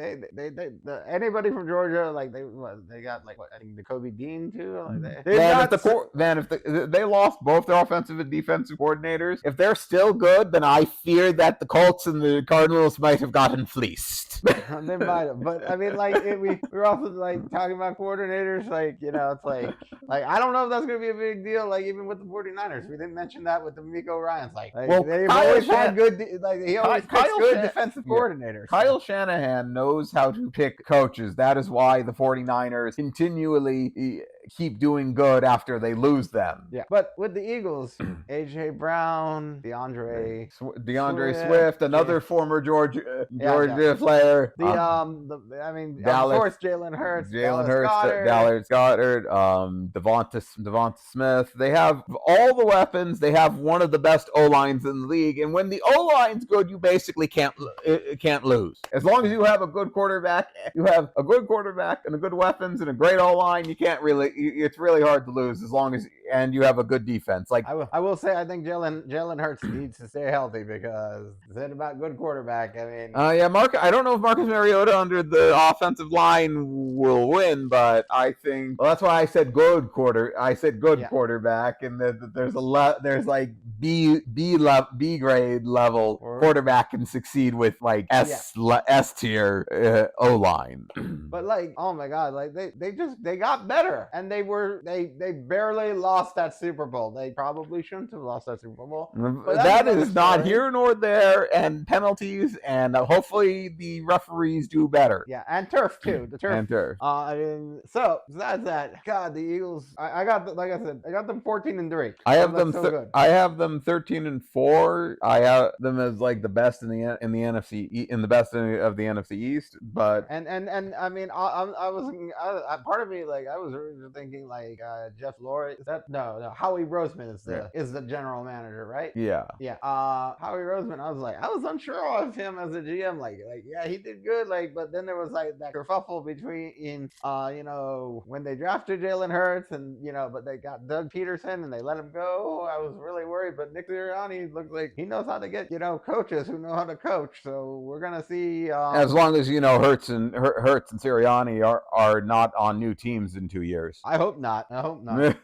anybody from Georgia, like they got like I think the Kobe Dean too. Like if they lost both their offensive and defensive coordinators, if they're still good, then I fear that the Colts and the Cardinals might have gotten fleeced. They might have, but I mean, like we were also like talking about coordinators, like, you know, it's like I don't know if that's going to be a big deal, like even with the 49ers. We didn't mention that with the Miko Ryans. Well, they've always had good, he always picks good defensive coordinators. Kyle Shanahan knows how to pick coaches. That is why the 49ers continually keep doing good after they lose them. Yeah. But with the Eagles, AJ Brown, DeAndre Swift, another former Georgia player. Of course, Jalen Hurts, Dallas Goedert, Devonta Smith. They have all the weapons. They have one of the best O-lines in the league. And when the O-line's good, you basically can't lose. As long as you have a good quarterback, and a good weapons and a great O-line, you can't really. It's really hard to lose and you have a good defense. Like I will say, I think Jalen Hurts needs to stay healthy, because it's about good quarterback. I mean, I don't know if Marcus Mariota under the offensive line will win, but I think that's why I said good quarterback, and there's like B grade level quarterback can succeed with like S tier O line. But like, oh my God, like they got better, and they barely lost lost that Super Bowl. They probably shouldn't have lost that Super Bowl. But that is not here nor there, and penalties, and hopefully the referees do better. Yeah, and turf too. The turf. And turf. I mean, so besides that, God, the Eagles. I got like I said, I got them 14-3. I have them. good. I have them 13-4. I have them as like the best in the NFC, in the best of the NFC East. But and I mean, I was part of me like I was thinking like Jeff Lurie. Is that no Howie Roseman is the general manager, right? Yeah. Howie Roseman. I was unsure of him as a GM. Like yeah, he did good. Like, but then there was like that kerfuffle between when they drafted Jalen Hurts and but they got Doug Peterson and they let him go. I was really worried, but Nick Sirianni looks like he knows how to get coaches who know how to coach. So we're gonna see. As long as Hurts and Sirianni are not on new teams in 2 years. I hope not. That's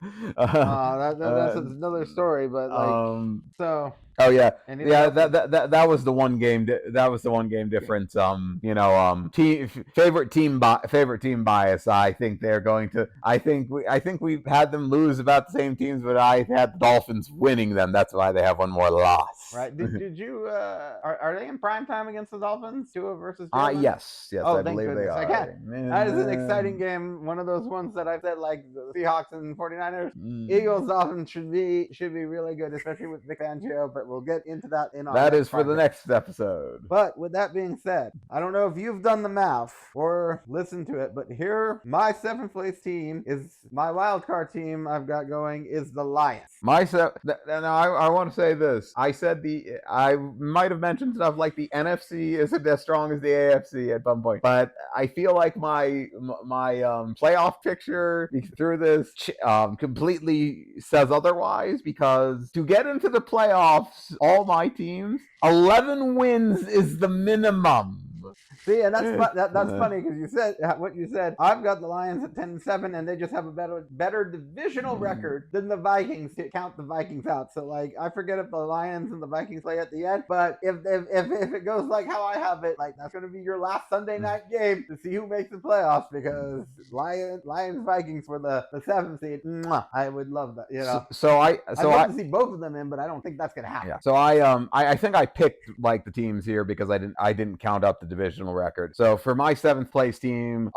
another story, but like so. Oh yeah, yeah. That was the one game. That was the one game difference. Favorite team bias. I think they're going to. I think we've had them lose about the same teams, but I had the Dolphins winning them. That's why they have one more loss. Right? Did you? Are they in prime time against the Dolphins? Tua versus Jalen? Yes. Oh, I believe they are. That is an exciting game. One of those ones that I've said like the Seahawks and 49ers. Eagles Dolphins should be really good, especially with Vic Fangio. But we'll get into that in our That is for the next episode. But with that being said, I don't know if you've done the math or listened to it, but here my 7th place team is my wild card team I've got going is the Lions. I want to say this. I said I might have mentioned stuff like the NFC isn't as strong as the AFC at some point, but I feel like my playoff picture through this completely says otherwise, because to get into the playoffs, all my teams, 11 wins is the minimum. See, and that's funny because you said what you said. I've got the Lions at 10-7, and they just have a better divisional record than the Vikings. To count the Vikings out, so like I forget if the Lions and the Vikings play at the end. But if it goes like how I have it, like that's going to be your last Sunday night game to see who makes the playoffs, because Lions Vikings for the 7th seed. I would love that. I'd love to see both of them in, but I don't think that's going to happen. Yeah. So I think I picked like the teams here because I didn't count up the divisional record. So for my 7th place team,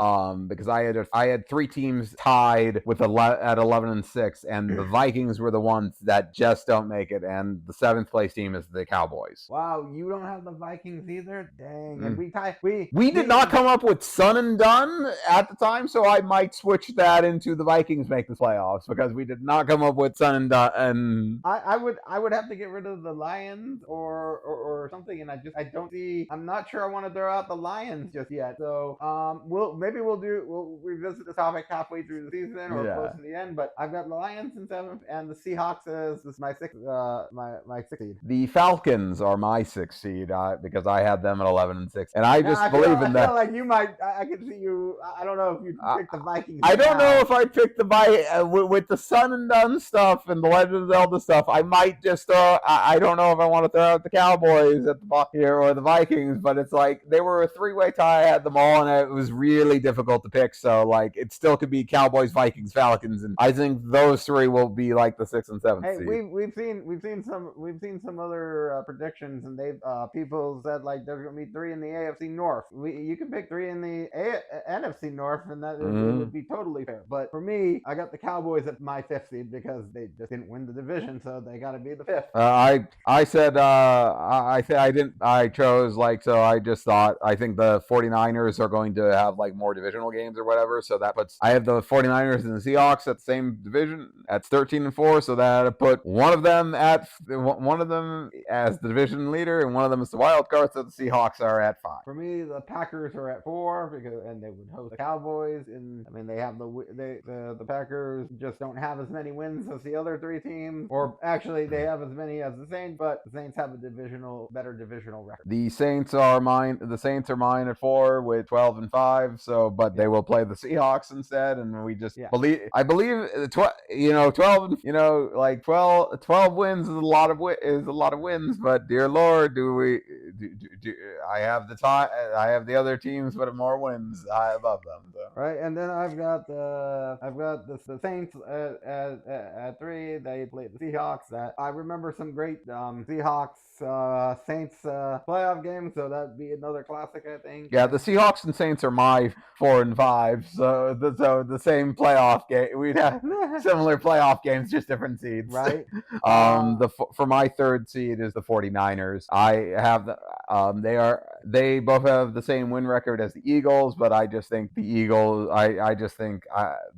because I had 3 teams tied with at 11-6, and the Vikings were the ones that just don't make it, and the 7th place team is the Cowboys. Wow, you don't have the Vikings either? Dang. And we did not come up with son and done at the time, so I might switch that into the Vikings make the playoffs, because we did not come up with son and done. And I would have to get rid of the Lions or something, and I don't see. I'm not sure I want to throw out the Lions just yet. So we'll revisit this topic halfway through the season or close to the end. But I've got the Lions in 7th, and the Seahawks as my 6th my 6th seed. The Falcons are my 6th seed because I had them at 11-6, and I believe in that. I feel like you might. I could see you. I don't know if you pick the Vikings. I don't know if I pick the with the son and done stuff and the Legend of Zelda stuff. I might just throw. I don't know if I want to throw out the Cowboys at the bottom here or the Vikings, but it's like they were a 3-way tie. I had them all, and it was really difficult to pick. So like it still could be Cowboys, Vikings, Falcons, and I think those 3 will be like the 6th and 7th seed. We've seen some other predictions, and they've people said like there's gonna be 3 in the AFC North. You can pick 3 in the NFC North, and that would be totally fair. But for me, I got the Cowboys at my 5th seed because they just didn't win the division, so they got to be the 5th. I said I didn't. I chose so I just thought I think the 49ers are going to have like more divisional games or whatever. So that puts I have the 49ers and the Seahawks at the same division at 13-4. So that put one of them as the division leader and one of them is the wild card. So the Seahawks are at 5. For me, the Packers are at 4 and they would host the Cowboys. And I mean they have the Packers just don't have as many wins as the other 3 teams, or actually they have as many as the Saints, but the Saints have a better divisional record. The Saints are mine at 4 with 12-5. So, but they will play the Seahawks instead, and we just believe. I believe 12 wins is a lot of wins. But dear Lord, do I have the other teams but more wins? high above them. So. Right, and then I've got the Saints at 3. They play the Seahawks. That I remember some great Seahawks Saints playoff games, so that'd be another classic, I think. Yeah, the Seahawks and Saints are my 4 and 5, so the same playoff game. We'd have similar playoff games, just different seeds. Right. For my 3rd seed is the 49ers. I have they both have the same win record as the Eagles, but I just think the Eagles. I just think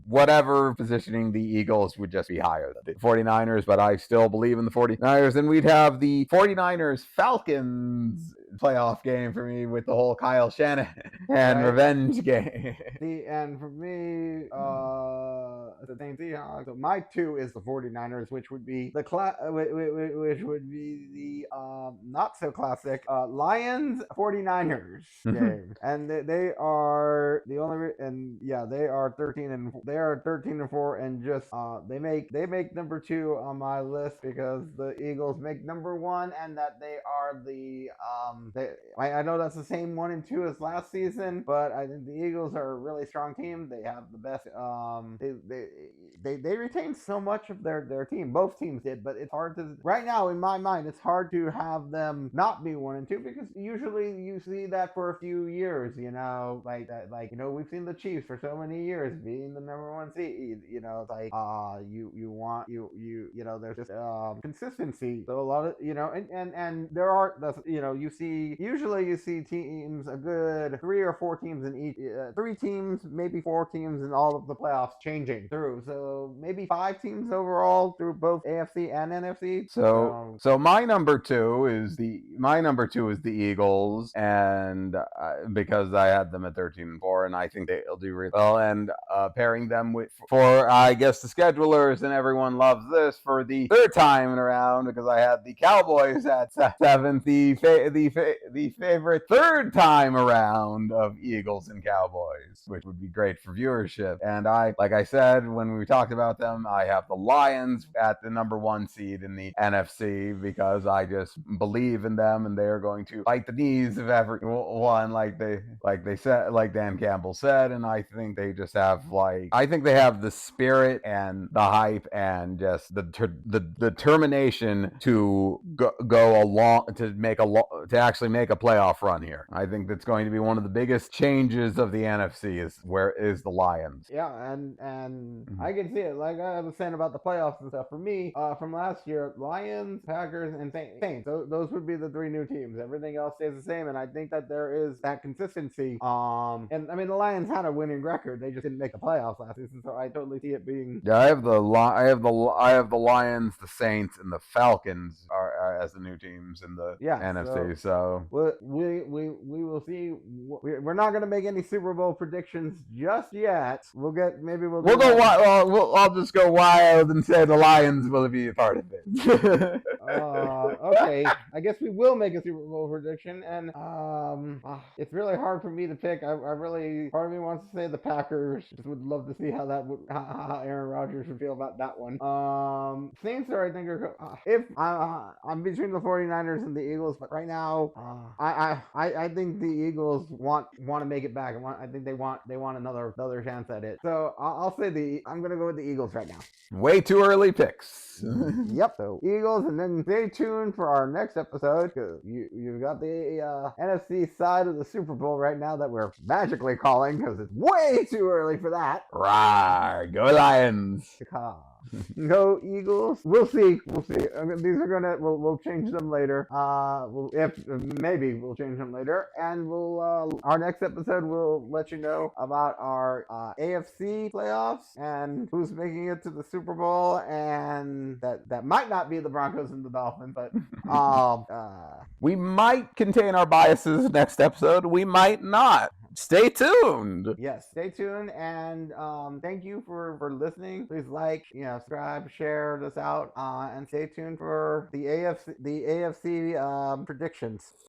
whatever positioning the Eagles would just be higher than the 49ers, but I still believe in the 49ers. And we'd have the 49ers Falcons playoff game for me with the whole Kyle Shanahan revenge game. And for me, the Saints Seahawks. So my 2 is the 49ers, which would be the not so classic Lions 49ers game. And they are the only they are 13 and 4, and just they make number 2 on my list because the Eagles make number 1, and that they are the I know that's the same 1 and 2 as last season, but I think the Eagles are a really strong team. They have the best. They retained so much of their team. Both teams did, but it's hard to right now in my mind. It's hard to have them not be 1 and 2 because usually you see that for a few years. Like that. Like we've seen the Chiefs for so many years being the number 1 seed. It's like there's just consistency. So a lot of and there are usually you see teams, a good 3 or 4 teams in each 3 teams, maybe 4 teams in all of the playoffs changing through. So maybe 5 teams overall through both AFC and NFC. So my number 2 is the Eagles, and because I had them at 13 and 4, and I think they'll do really well. And pairing them for I guess the schedulers and everyone loves this for the 3rd time around because I had the Cowboys at 7th, the favorite 3rd time around of Eagles and Cowboys, which would be great for viewership. And like I said when we talked about them, I have the Lions at the number 1 seed in the NFC because I just believe in them, and they are going to bite the knees of everyone, like Dan Campbell said. And I think they just have they have the spirit and the hype and just the determination to go along to actually make a playoff run here. I think that's going to be one of the biggest changes of the NFC is the Lions. Yeah, and I can see it. Like I was saying about the playoffs and stuff. For me, from last year, Lions, Packers, and Saints. Those would be the 3 new teams. Everything else stays the same, and I think that there is that consistency. And I mean the Lions had a winning record. They just didn't make the playoffs last season, so I totally see it being. Yeah, I have the Lions, the Saints, and the Falcons as the new teams in the NFC. So we will see. We're not going to make any Super Bowl predictions just yet. I'll just go wild and say the Lions will be a part of it. Okay, I guess we will make a Super Bowl prediction, and it's really hard for me to pick. Part of me wants to say the Packers. Just would love to see how Aaron Rodgers would feel about that one. Saints I think if I'm between the 49ers and the Eagles, but right now I think the Eagles want to make it back. I think they want another chance at it. So I'll say I'm gonna go with the Eagles right now. Way too early picks. Yep. So Eagles, and then stay tuned for our next episode because you've got the NFC side of the Super Bowl right now that we're magically calling because it's way too early for that. Rawr, go Lions. Go Eagles. We'll see. These are gonna. We'll change them later. Maybe we'll change them later, and our next episode will let you know about our AFC playoffs and who's making it to the Super Bowl, and that might not be the Broncos and the Dolphins, but we might contain our biases next episode. We might not. Stay tuned. Yes, stay tuned, and thank you for listening. Please subscribe, share this out, and stay tuned for the AFC predictions.